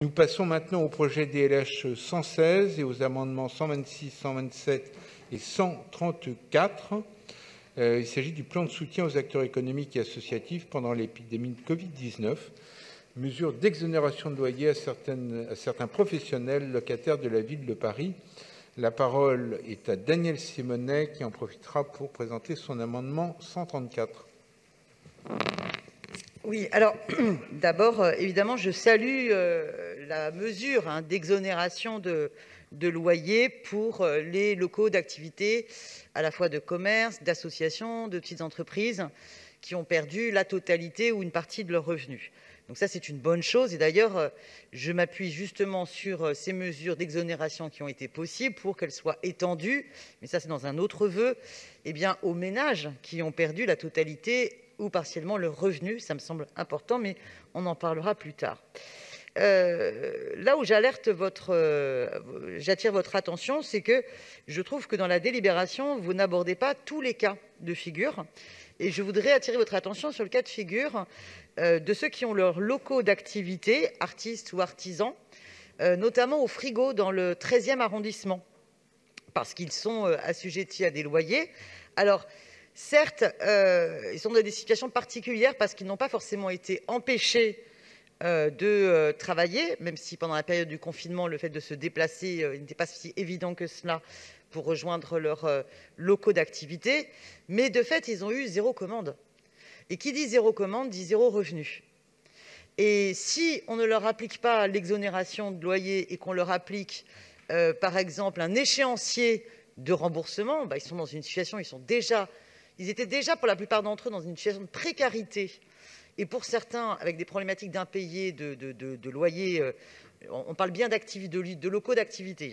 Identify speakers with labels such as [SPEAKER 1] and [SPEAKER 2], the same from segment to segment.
[SPEAKER 1] Nous passons maintenant au projet DLH 116 et aux amendements 126, 127 et 134. Il s'agit du plan de soutien aux acteurs économiques et associatifs pendant l'épidémie de Covid-19, mesures d'exonération de loyer à certains professionnels locataires de la ville de Paris. La parole est à Daniel Simonet qui en profitera pour présenter son amendement 134.
[SPEAKER 2] Oui, alors d'abord, évidemment, je salue la mesure d'exonération de loyer pour les locaux d'activité, à la fois de commerce, d'associations, de petites entreprises qui ont perdu la totalité ou une partie de leurs revenus. Donc ça, c'est une bonne chose. Et d'ailleurs, je m'appuie justement sur ces mesures d'exonération qui ont été possibles pour qu'elles soient étendues, mais ça, c'est dans un autre vœu, aux ménages qui ont perdu la totalité ou partiellement leurs revenus. Ça me semble important, mais on en parlera plus tard. Là où j'attire votre attention, c'est que je trouve que dans la délibération, vous n'abordez pas tous les cas de figure. Et je voudrais attirer votre attention sur le cas de figure de ceux qui ont leurs locaux d'activité, artistes ou artisans, notamment au frigo dans le 13e arrondissement, parce qu'ils sont assujettis à des loyers. Alors, certes, ils sont dans des situations particulières parce qu'ils n'ont pas forcément été empêchés de travailler, même si pendant la période du confinement, le fait de se déplacer il n'était pas si évident que cela pour rejoindre leurs locaux d'activité. Mais de fait, ils ont eu 0 commande. Et qui dit 0 commande dit 0 revenu. Et si on ne leur applique pas l'exonération de loyer et qu'on leur applique, par exemple, un échéancier de remboursement, ils sont dans une situation, ils étaient déjà pour la plupart d'entre eux dans une situation de précarité. Et pour certains, avec des problématiques d'impayés de loyer, on parle bien de locaux d'activité.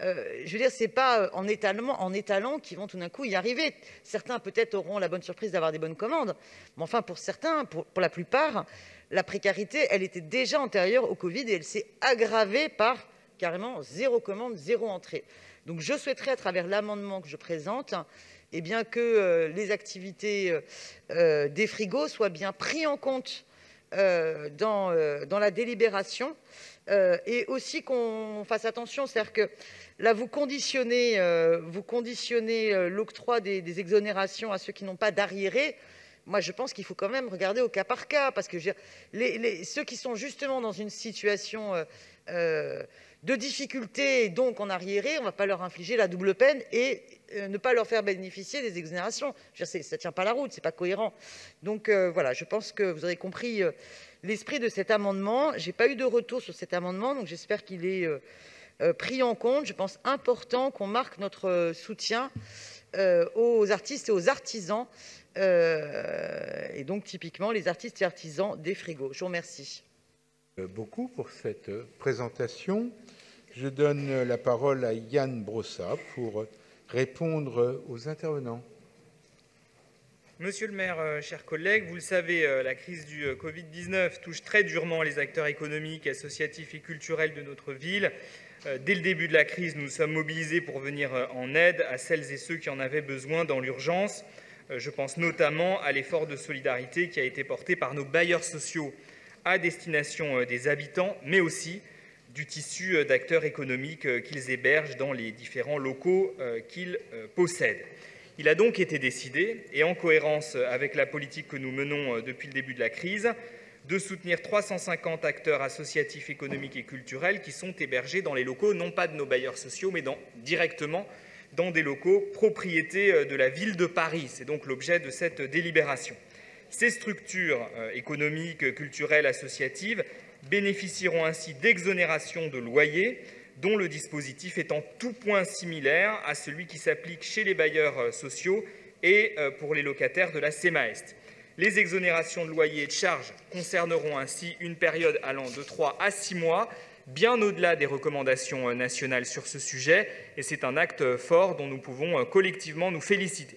[SPEAKER 2] Je veux dire, ce n'est pas en étalant qu'ils vont tout d'un coup y arriver. Certains, peut-être, auront la bonne surprise d'avoir des bonnes commandes. Mais enfin, pour certains, pour la plupart, la précarité, elle était déjà antérieure au Covid et elle s'est aggravée par carrément 0 commande, 0 entrée. Donc, je souhaiterais, à travers l'amendement que je présente, que les activités des frigos soient bien prises en compte dans la délibération et aussi qu'on fasse attention, c'est-à-dire que là, vous conditionnez l'octroi des exonérations à ceux qui n'ont pas d'arriérés. Moi, je pense qu'il faut quand même regarder au cas par cas, parce que ceux qui sont justement dans une situation de difficulté et donc en arriéré, on ne va pas leur infliger la double peine et ne pas leur faire bénéficier des exonérations. Ça ne tient pas la route, ce n'est pas cohérent. Donc voilà, je pense que vous aurez compris l'esprit de cet amendement. Je n'ai pas eu de retour sur cet amendement, donc j'espère qu'il est pris en compte. Je pense important qu'on marque notre soutien aux artistes et aux artisans, et donc typiquement les artistes et artisans des frigos. Je vous remercie.
[SPEAKER 1] Beaucoup pour cette présentation. Je donne la parole à Yann Brossat pour répondre aux intervenants.
[SPEAKER 3] Monsieur le maire, chers collègues, vous le savez, la crise du Covid-19 touche très durement les acteurs économiques, associatifs et culturels de notre ville. Dès le début de la crise, nous nous sommes mobilisés pour venir en aide à celles et ceux qui en avaient besoin dans l'urgence. Je pense notamment à l'effort de solidarité qui a été porté par nos bailleurs sociaux à destination des habitants, mais aussi du tissu d'acteurs économiques qu'ils hébergent dans les différents locaux qu'ils possèdent. Il a donc été décidé, et en cohérence avec la politique que nous menons depuis le début de la crise, de soutenir 350 acteurs associatifs, économiques et culturels qui sont hébergés dans les locaux, non pas de nos bailleurs sociaux, mais directement dans des locaux propriétés de la ville de Paris. C'est donc l'objet de cette délibération. Ces structures économiques, culturelles, associatives bénéficieront ainsi d'exonérations de loyer, dont le dispositif est en tout point similaire à celui qui s'applique chez les bailleurs sociaux et pour les locataires de la SEMA-Est. Les exonérations de loyer et de charges concerneront ainsi une période allant de 3 à 6 mois, bien au-delà des recommandations nationales sur ce sujet, et c'est un acte fort dont nous pouvons collectivement nous féliciter.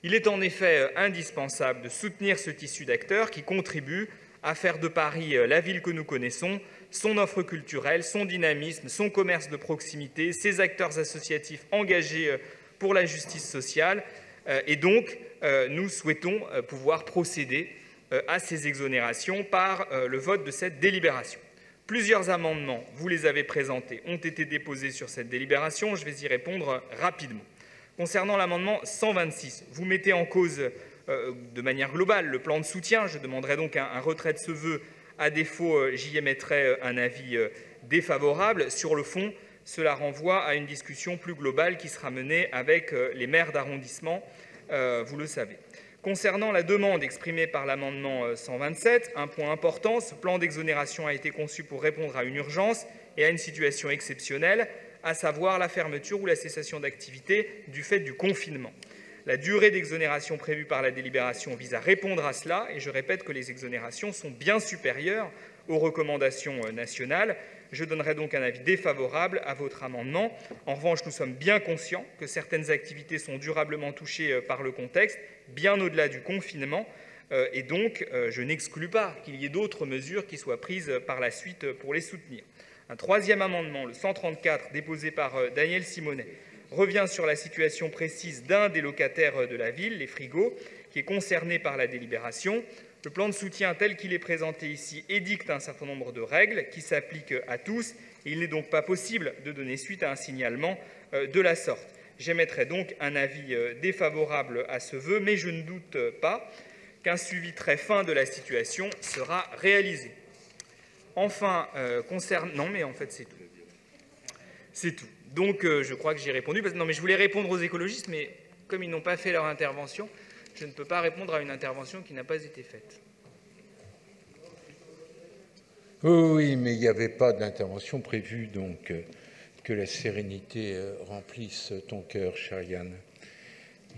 [SPEAKER 3] Il est en effet indispensable de soutenir ce tissu d'acteurs qui contribuent à faire de Paris la ville que nous connaissons, son offre culturelle, son dynamisme, son commerce de proximité, ses acteurs associatifs engagés pour la justice sociale. Et donc, nous souhaitons pouvoir procéder à ces exonérations par le vote de cette délibération. Plusieurs amendements, vous les avez présentés, ont été déposés sur cette délibération. Je vais y répondre rapidement. Concernant l'amendement 126, vous mettez en cause de manière globale le plan de soutien. Je demanderai donc un retrait de ce vœu. À défaut, j'y émettrai un avis défavorable. Sur le fond, cela renvoie à une discussion plus globale qui sera menée avec les maires d'arrondissement, vous le savez. Concernant la demande exprimée par l'amendement 127, un point important, ce plan d'exonération a été conçu pour répondre à une urgence et à une situation exceptionnelle, à savoir la fermeture ou la cessation d'activité du fait du confinement. La durée d'exonération prévue par la délibération vise à répondre à cela, et je répète que les exonérations sont bien supérieures aux recommandations nationales. Je donnerai donc un avis défavorable à votre amendement. En revanche, nous sommes bien conscients que certaines activités sont durablement touchées par le contexte, bien au-delà du confinement, et donc je n'exclus pas qu'il y ait d'autres mesures qui soient prises par la suite pour les soutenir. Un troisième amendement, le 134, déposé par Daniel Simonet, revient sur la situation précise d'un des locataires de la ville, les frigos, qui est concerné par la délibération. Le plan de soutien tel qu'il est présenté ici édicte un certain nombre de règles qui s'appliquent à tous, et il n'est donc pas possible de donner suite à un signalement de la sorte. J'émettrai donc un avis défavorable à ce vœu, mais je ne doute pas qu'un suivi très fin de la situation sera réalisé. Enfin, non, mais en fait, c'est tout. C'est tout. Donc, je crois que j'ai répondu. Non, mais je voulais répondre aux écologistes, mais comme ils n'ont pas fait leur intervention, je ne peux pas répondre à une intervention qui n'a pas été faite.
[SPEAKER 1] Oui, mais il n'y avait pas d'intervention prévue, donc que la sérénité remplisse ton cœur, chère Yann.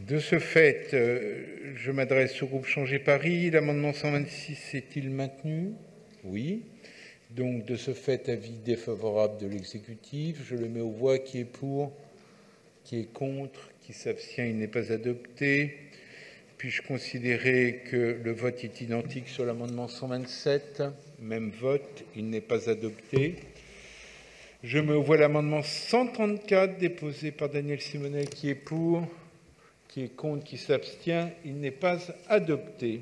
[SPEAKER 1] De ce fait, je m'adresse au groupe Changer Paris. L'amendement 126 est-il maintenu? Oui. Donc, de ce fait, avis défavorable de l'exécutif. Je le mets aux voix. Qui est pour? Qui est contre? Qui s'abstient? Il n'est pas adopté. Puis-je considérer que le vote est identique sur l'amendement 127? Même vote. Il n'est pas adopté. Je mets aux voix l'amendement 134 déposé par Daniel Simonet. Qui est pour? Qui est contre? Qui s'abstient? Il n'est pas adopté.